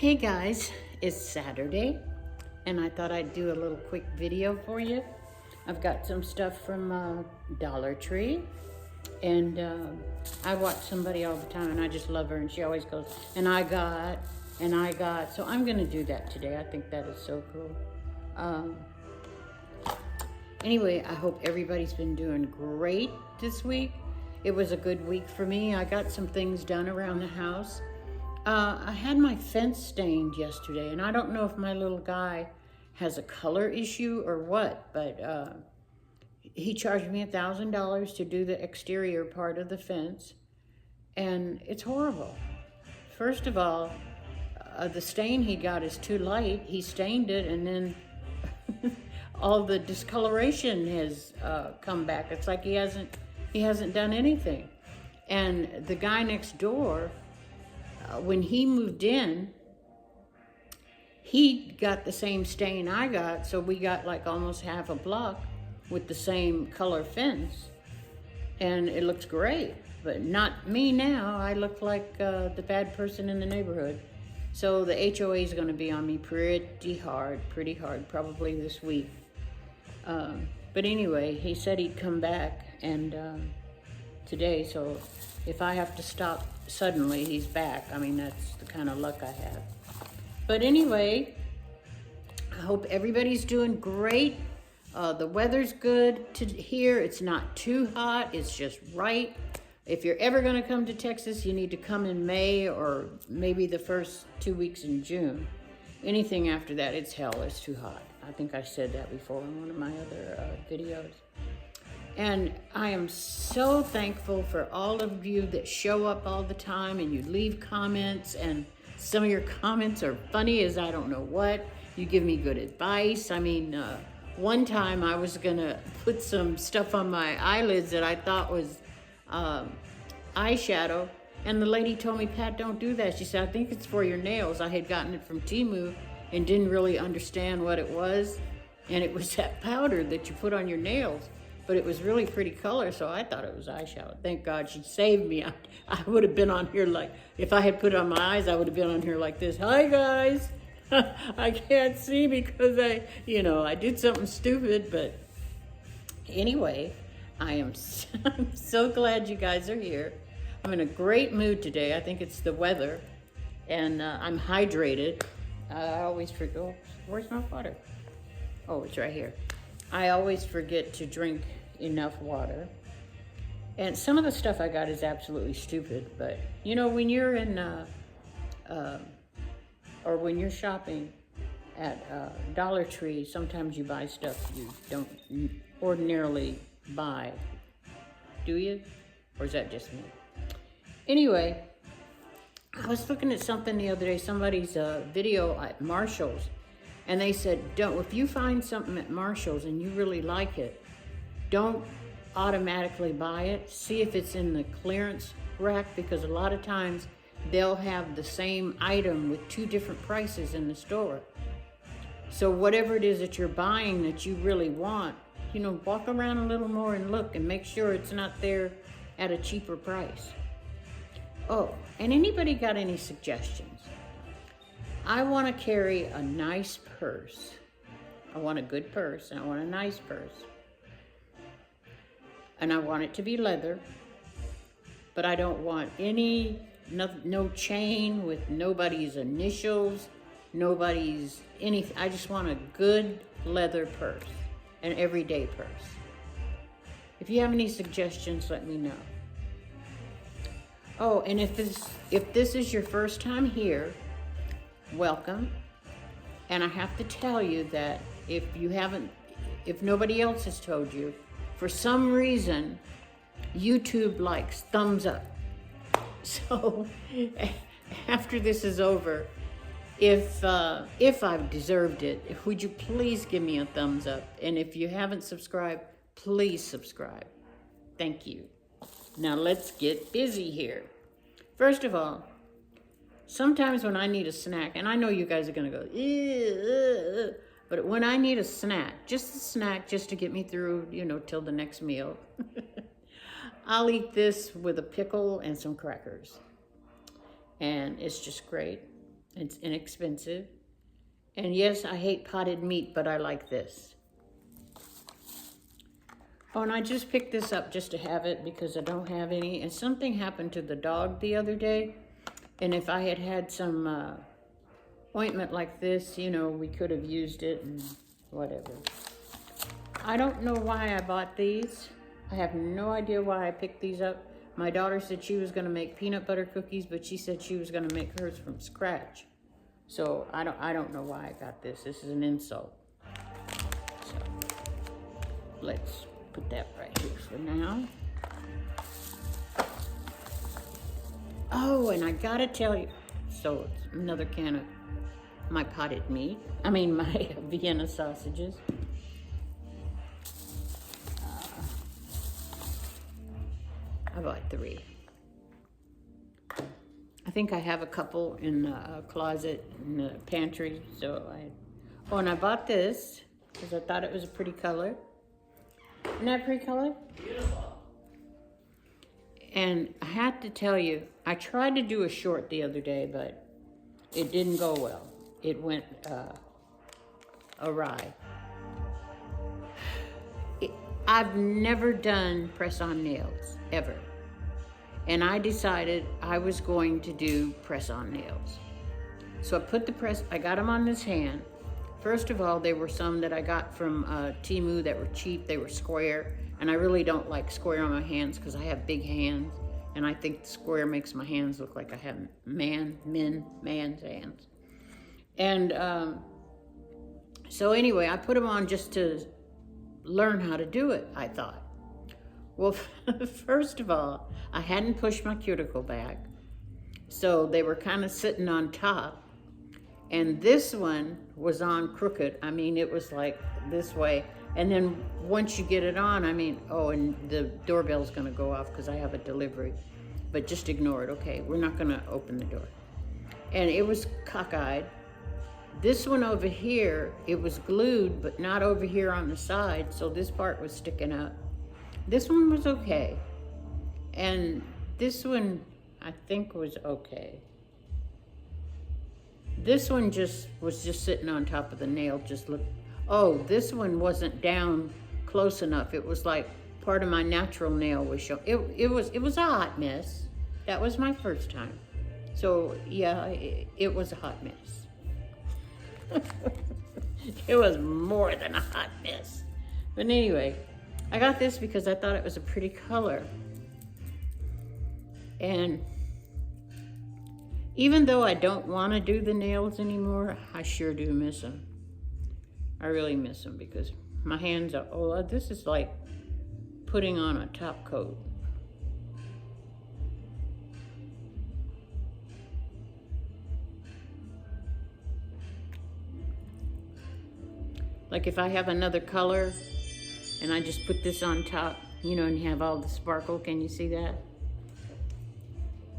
Hey guys, it's Saturday and I thought I'd do a little quick video for you. I've got some stuff from Dollar Tree and I watch somebody all the time and I just love her and she always goes, and I got, so I'm gonna do that today. I think that is so cool. Anyway, I hope everybody's been doing great this week. It was a good week for me. I got some things done around the house. I had my fence stained yesterday, and I don't know if my little guy has a color issue or what, but he charged me $1,000 to do the exterior part of the fence, and it's horrible. First of all, the stain he got is too light. He stained it, and then all the discoloration has come back. It's like he hasn't done anything. And the guy next door, when he moved in, he got the same stain I got, so we got like almost half a block with the same color fence, and it looks great. But not me now. I look like the bad person in the neighborhood. So the HOA is going to be on me pretty hard, probably this week. But anyway, he said he'd come back and today, so if I have to stop suddenly, he's back. I mean, that's the kind of luck I have. But anyway, I hope everybody's doing great. The weather's good here. It's not too hot. It's just right. If you're ever going to come to Texas, you need to come in May or maybe the first 2 weeks in June. Anything after that, it's hell. It's too hot. I think I said that before in one of my other videos. And I am so thankful for all of you that show up all the time and you leave comments, and some of your comments are funny as I don't know what. You give me good advice. I mean, one time I was gonna put some stuff on my eyelids that I thought was eyeshadow, and the lady told me, Pat, don't do that. She said, I think it's for your nails. I had gotten it from Temu and didn't really understand what it was, and it was that powder that you put on your nails. But it was really pretty color, so I thought it was eyeshadow. Thank God she saved me. I would have been on here like, if I had put it on my eyes, I would have been on here like this. Hi, guys. I can't see because I did something stupid. But anyway, I'm so glad you guys are here. I'm in a great mood today. I think it's the weather, and I'm hydrated. I always forget, oh, where's my water? Oh, it's right here. I always forget to drink enough water. And some of the stuff I got is absolutely stupid, but you know, when you're in, or when you're shopping at Dollar Tree, sometimes you buy stuff you don't ordinarily buy. Do you? Or is that just me? Anyway, I was looking at something the other day, somebody's video at Marshall's. And they said, if you find something at Marshall's and you really like it, don't automatically buy it. See if it's in the clearance rack, because a lot of times they'll have the same item with two different prices in the store. So whatever it is that you're buying that you really want, walk around a little more and look and make sure it's not there at a cheaper price. Oh, and anybody got any suggestions? I want to carry a nice purse. I want a good purse, and I want a nice purse. And I want it to be leather, but I don't want no chain with nobody's initials, nobody's anything. I just want a good leather purse, an everyday purse. If you have any suggestions, let me know. Oh, and if this is your first time here, welcome. And I have to tell you that if nobody else has told you, for some reason, YouTube likes thumbs up. So after this is over, if I've deserved it, would you please give me a thumbs up? And if you haven't subscribed, please subscribe. Thank you. Now let's get busy here. First of all, sometimes when I need a snack, and I know you guys are going to go, ew, but when I need a snack just to get me through, till the next meal, I'll eat this with a pickle and some crackers. And it's just great. It's inexpensive. And yes, I hate potted meat, but I like this. Oh, and I just picked this up just to have it because I don't have any. And something happened to the dog the other day. And if I had had some ointment like this, you know, we could have used it and whatever. I don't know why I bought these. I have no idea why I picked these up. My daughter said she was going to make peanut butter cookies, but she said she was going to make hers from scratch. So I don't know why I got this. This is an insult. So let's put that right here for now. Oh, and I gotta tell you, so it's another can of my potted meat. I mean my Vienna sausages. I bought 3. I think I have a couple in the closet in the pantry. Oh, and I bought this because I thought it was a pretty color. Isn't that a pretty color? Beautiful. And I had to tell you, I tried to do a short the other day, but it didn't go well. It went awry. I've never done press-on nails, ever. And I decided I was going to do press-on nails. So I got them on this hand. First of all, they were some that I got from Temu that were cheap. They were square. And I really don't like square on my hands because I have big hands. And I think the square makes my hands look like I have man's hands. And so anyway, I put them on just to learn how to do it, I thought. Well, first of all, I hadn't pushed my cuticle back. So they were kind of sitting on top. And this one was on crooked. I mean, it was like this way. And then once you get it on, I mean, oh, and the doorbell's gonna go off because I have a delivery. But just ignore it, okay? We're not gonna open the door. And it was cockeyed. This one over here, it was glued, but not over here on the side, so this part was sticking up. This one was okay. And this one, I think, was okay. This one was just sitting on top of the nail, oh, this one wasn't down close enough. It was like part of my natural nail was showing. It was a hot mess. That was my first time. So yeah, it was a hot mess. It was more than a hot mess. But anyway, I got this because I thought it was a pretty color. And even though I don't want to do the nails anymore, I sure do miss them. I really miss them because my hands are, oh, this is like putting on a top coat. Like if I have another color and I just put this on top, you know, and you have all the sparkle, can you see that?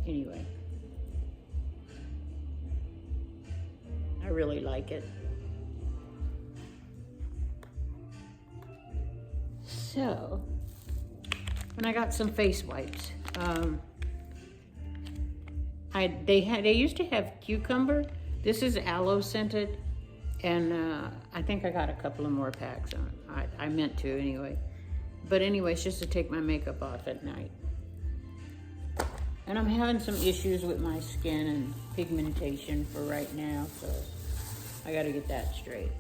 Anyway. I really like it. So, when I got some face wipes, they used to have cucumber. This is aloe scented, and I think I got a couple of more packs on it. I meant to anyway. But anyway, it's just to take my makeup off at night. And I'm having some issues with my skin and pigmentation for right now, so I gotta get that straight.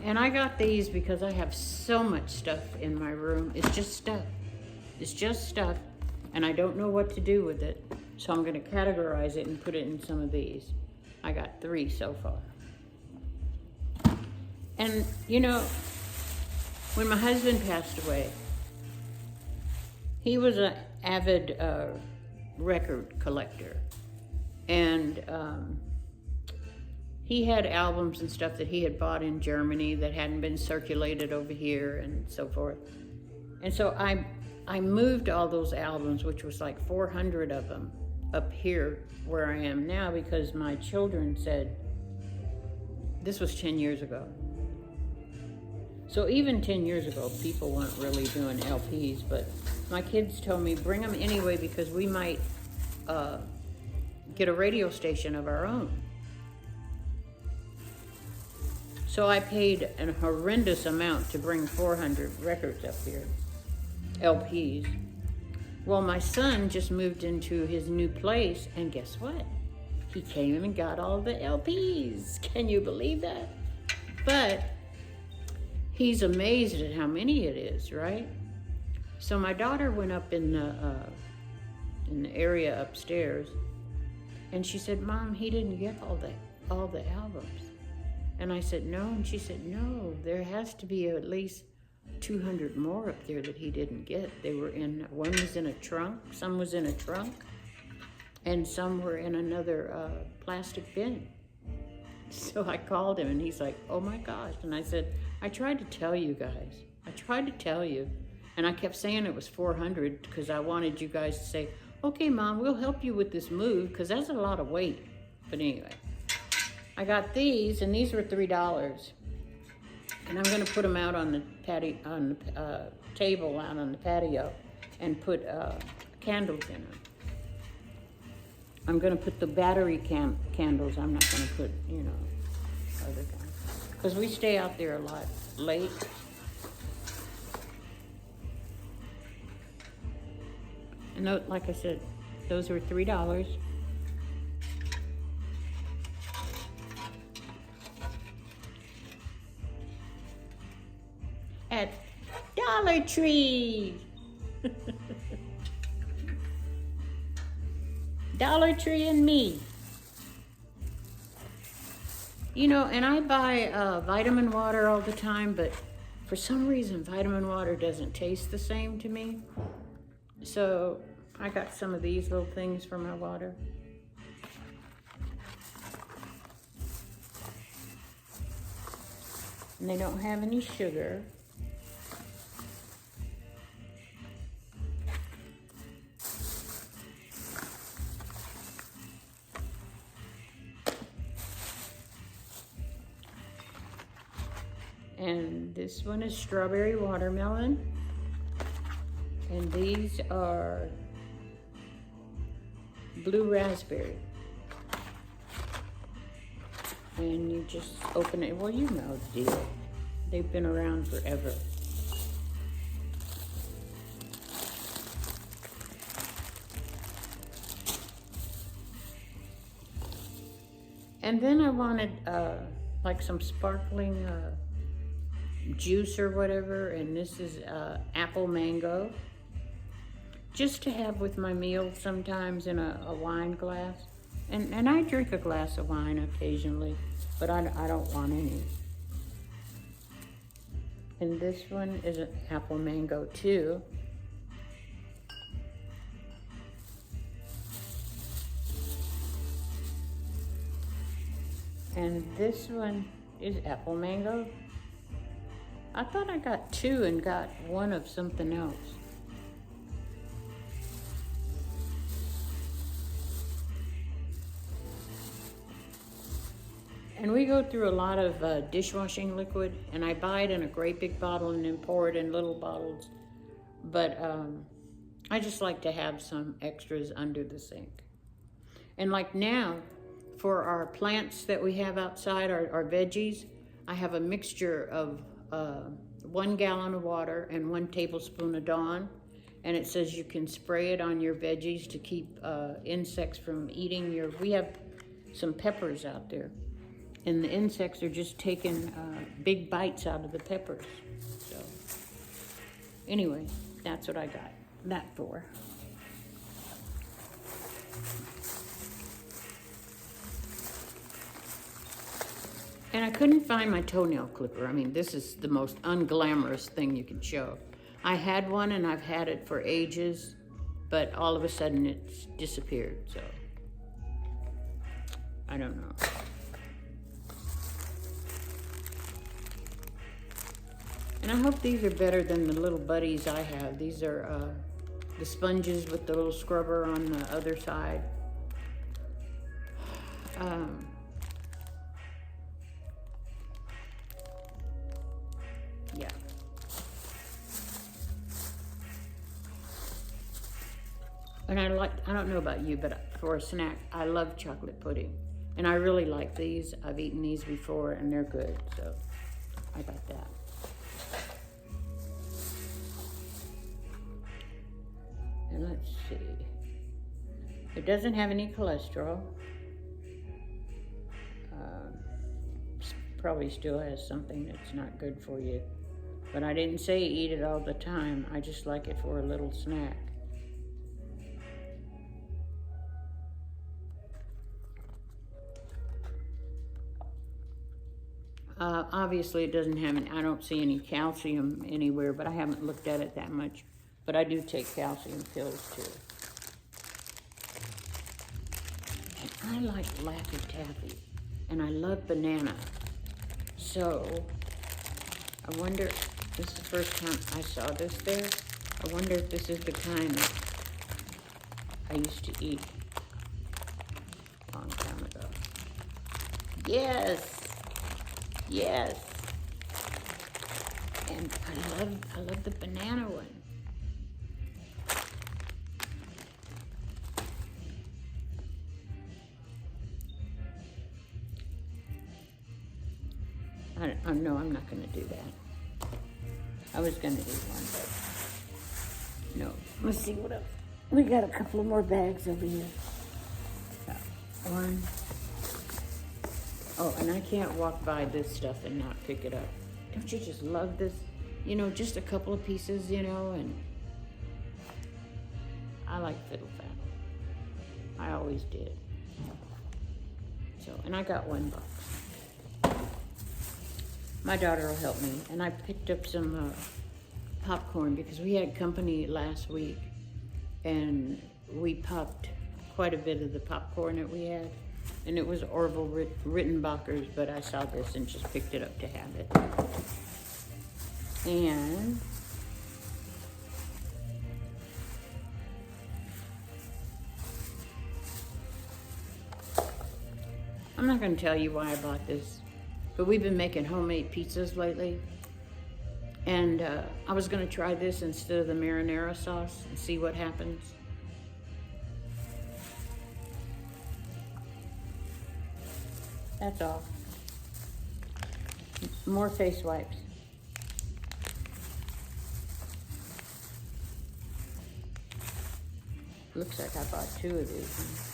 And I got these because I have so much stuff in my room. It's just stuff. It's just stuff, and I don't know what to do with it. So I'm gonna categorize it and put it in some of these. I got 3 so far. And you know, when my husband passed away, he was an avid record collector. And he had albums and stuff that he had bought in Germany that hadn't been circulated over here and so forth. And so I moved all those albums, which was like 400 of them, up here where I am now because my children said, this was 10 years ago. So even 10 years ago, people weren't really doing LPs, but my kids told me, bring them anyway because we might get a radio station of our own. So I paid a horrendous amount to bring 400 records up here, LPs. Well, my son just moved into his new place, and guess what? He came and got all the LPs. Can you believe that? But he's amazed at how many it is, right? So my daughter went up in the area upstairs, and she said, "Mom, he didn't get all the albums." And I said, "No," and she said, "No, there has to be at least 200 more up there that he didn't get. They were in, one was in a trunk, some was in a trunk, and some were in another plastic bin." So I called him, and he's like, "Oh my gosh." And I said, "I tried to tell you guys. I tried to tell you." And I kept saying it was 400 because I wanted you guys to say, "Okay, Mom, we'll help you with this move," because that's a lot of weight. But anyway, I got these, and these were $3. And I'm going to put them out on the patio, on the table out on the patio, and put candles in them. I'm going to put the battery candles. I'm not going to put, you know, other kinds, because we stay out there a lot late. And those, like I said, those were $3. At Dollar Tree. Dollar Tree and me. You know, and I buy vitamin water all the time, but for some reason vitamin water doesn't taste the same to me. So I got some of these little things for my water. And they don't have any sugar. And this one is strawberry watermelon. And these are blue raspberry. And you just open it. Well, you know the deal. They've been around forever. And then I wanted like some sparkling juice or whatever, and this is apple mango, just to have with my meal sometimes in a wine glass. And I drink a glass of wine occasionally, but I don't want any. And this one is an apple mango too. And this one is apple mango. I thought I got two and got one of something else. And we go through a lot of dishwashing liquid, and I buy it in a great big bottle and then pour it in little bottles. But I just like to have some extras under the sink. And like now, for our plants that we have outside, our veggies, I have a mixture of 1 gallon of water and 1 tablespoon of Dawn. And it says you can spray it on your veggies to keep insects from eating your, we have some peppers out there. And the insects are just taking big bites out of the peppers. So anyway, that's what I got that for. And I couldn't find my toenail clipper. I mean, this is the most unglamorous thing you can show. I had one and I've had it for ages, but all of a sudden it's disappeared, so I don't know. And I hope these are better than the little buddies I have. These are the sponges with the little scrubber on the other side. Yeah. And I don't know about you, but for a snack. I love chocolate pudding. And I really like these. I've eaten these before and they're good, so I got that. And let's see. It doesn't have any cholesterol. Probably still has something that's not good for you. But I didn't say eat it all the time. I just like it for a little snack. Obviously it doesn't have any, I don't see any calcium anywhere, but I haven't looked at it that much. But I do take calcium pills too. And I like Laffy Taffy, and I love banana. So, I wonder, this is the first time I saw this there. I wonder if this is the kind that I used to eat a long time ago. Yes, yes. And I love the banana one. No, I'm not going to do that. I was going to eat one, but no. Let's see what else. We got a couple of more bags over here. One. Oh, and I can't walk by this stuff and not pick it up. Don't you just love this? You know, just a couple of pieces, you know, and I like fiddle fat. I always did. So, and I got $1. My daughter will help me. And I picked up some popcorn because we had company last week and we popped quite a bit of the popcorn that we had. And it was Orville Rittenbacher's, but I saw this and just picked it up to have it. And I'm not going to tell you why I bought this, but we've been making homemade pizzas lately. And I was going to try this instead of the marinara sauce and see what happens. That's all. More face wipes. Looks like I bought 2 of these.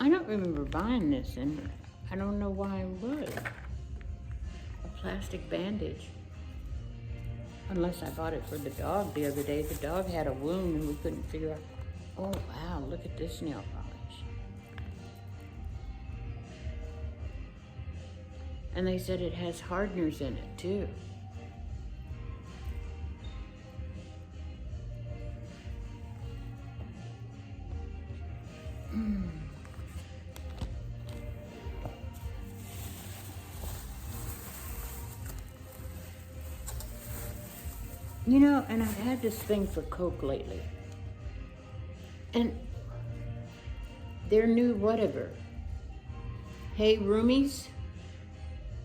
I don't remember buying this, and I don't know why I would. A plastic bandage. Unless I bought it for the dog the other day. The dog had a wound and we couldn't figure out. Oh, wow, look at this nail polish. And they said it has hardeners in it, too. You know, and I've had this thing for Coke lately. And their new whatever. Hey, roomies.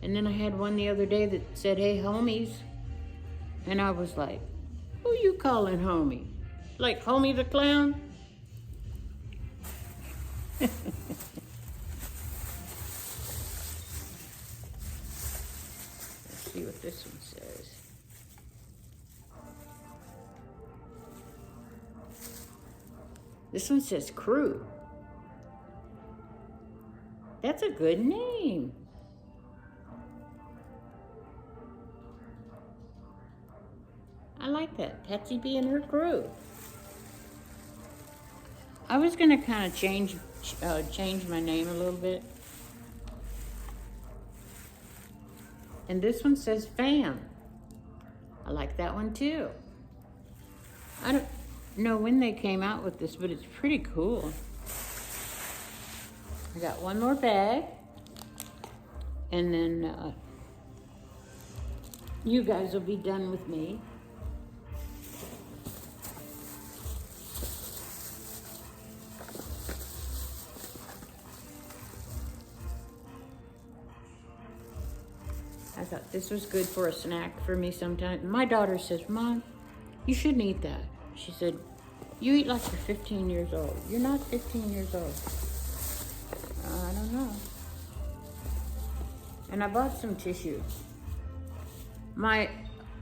And then I had one the other day that said, hey, homies. And I was like, who you calling homie? Like Homie the Clown? Let's see what this one says. This one says Crew. That's a good name. I like that. Patsybee and her crew. I was gonna kind of change my name a little bit. And this one says Fam. I like that one too. I don't know when they came out with this, but it's pretty cool. I got one more bag, and then you guys will be done with me. I thought this was good for a snack for me sometimes. My daughter says, Mom, you shouldn't eat that. She said, you eat like you're 15 years old. You're not 15 years old. I don't know. And I bought some tissue. My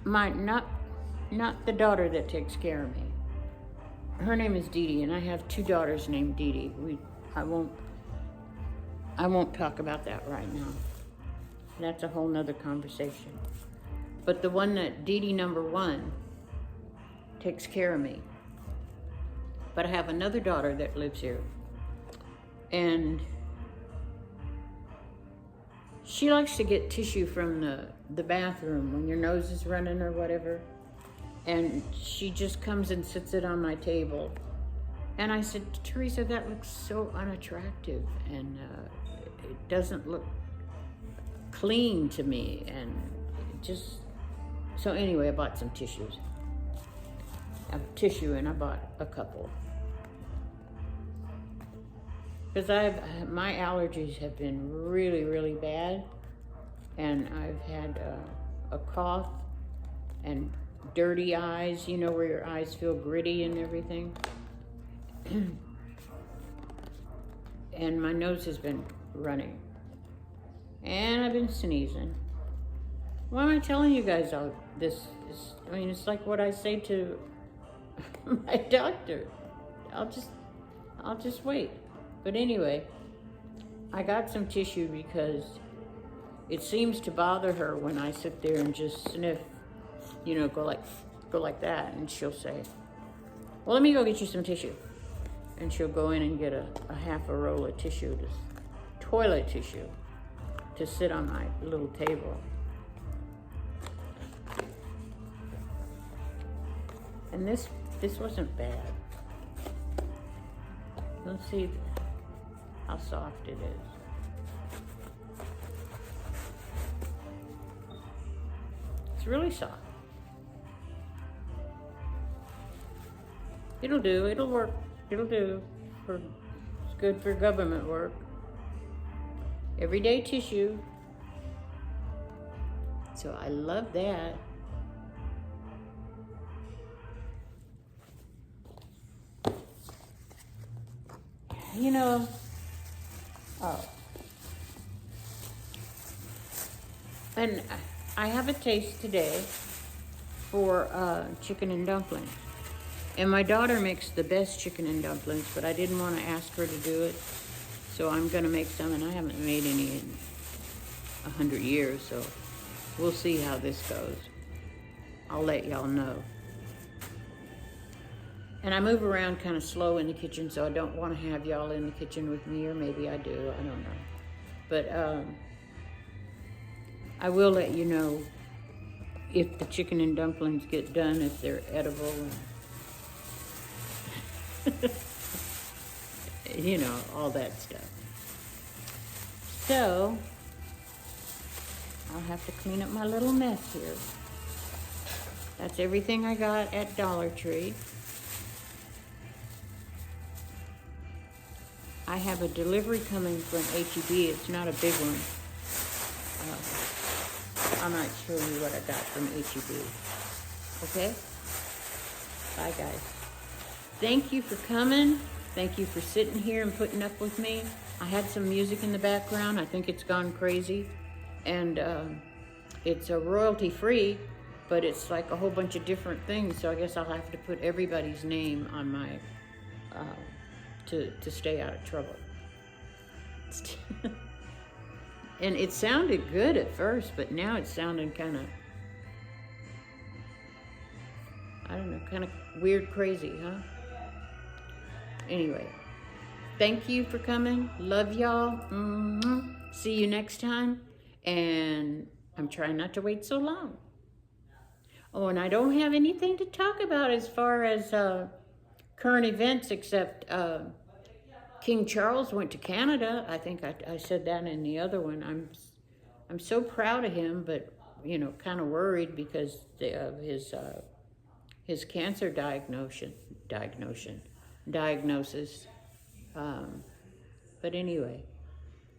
not the daughter that takes care of me. Her name is Dee Dee, and I have 2 daughters named Dee Dee. I won't talk about that right now. That's a whole nother conversation. But the one that Dee Dee number 1 takes care of me. But I have another daughter that lives here. And she likes to get tissue from the bathroom when your nose is running or whatever. And she just comes and sits it on my table. And I said, Teresa, that looks so unattractive. And it doesn't look clean to me. And it just... So anyway, I bought some tissues. And I bought a couple. Because my allergies have been really, really bad. And I've had a cough and dirty eyes, you know, where your eyes feel gritty and everything. And my nose has been running. And I've been sneezing. Why am I telling you guys all this? I mean, it's like what I say to my doctor. I'll just wait. But anyway, I got some tissue because it seems to bother her when I sit there and just sniff, you know, go like that, and she'll say, well, let me go get you some tissue. And she'll go in and get a half a roll of tissue, toilet tissue, to sit on my little table. And this wasn't bad. Let's see how soft it is. It's really soft. It'll do, it'll work, it'll do. It's good for government work. Everyday tissue. So I love that. You know, and I have a taste today for chicken and dumplings. And my daughter makes the best chicken and dumplings, but I didn't want to ask her to do it. So I'm going to make some, and I haven't made any in 100 years, so we'll see how this goes. I'll let y'all know. And I move around kind of slow in the kitchen, so I don't want to have y'all in the kitchen with me, or maybe I do, I don't know. But I will let you know if the chicken and dumplings get done, if they're edible. You know, all that stuff. So, I'll have to clean up my little mess here. That's everything I got at Dollar Tree. I have a delivery coming from H-E-B. It's not a big one. I might show you what I got from H-E-B. Okay? Bye, guys. Thank you for coming. Thank you for sitting here and putting up with me. I had some music in the background. I think it's gone crazy. And it's a royalty-free, but it's like a whole bunch of different things. So I guess I'll have to put everybody's name on my... to stay out of trouble. And it sounded good at first, but now it's sounding kind of, I don't know, kind of weird, crazy, huh? Anyway, thank you for coming. Love y'all. See you next time. And I'm trying not to wait so long. Oh, and I don't have anything to talk about as far as current events, except King Charles went to Canada. I think I said that in the other one. I'm so proud of him, but you know, kind of worried because of his cancer diagnosis. But anyway,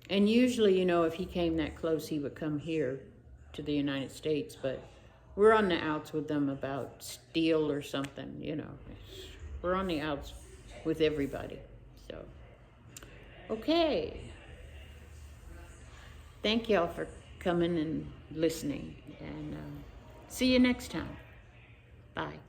and usually, you know, if he came that close, he would come here to the United States, but we're on the outs with them about steel or something, you know. We're on the outs with everybody, so. Okay. Thank y'all for coming and listening, and see you next time. Bye.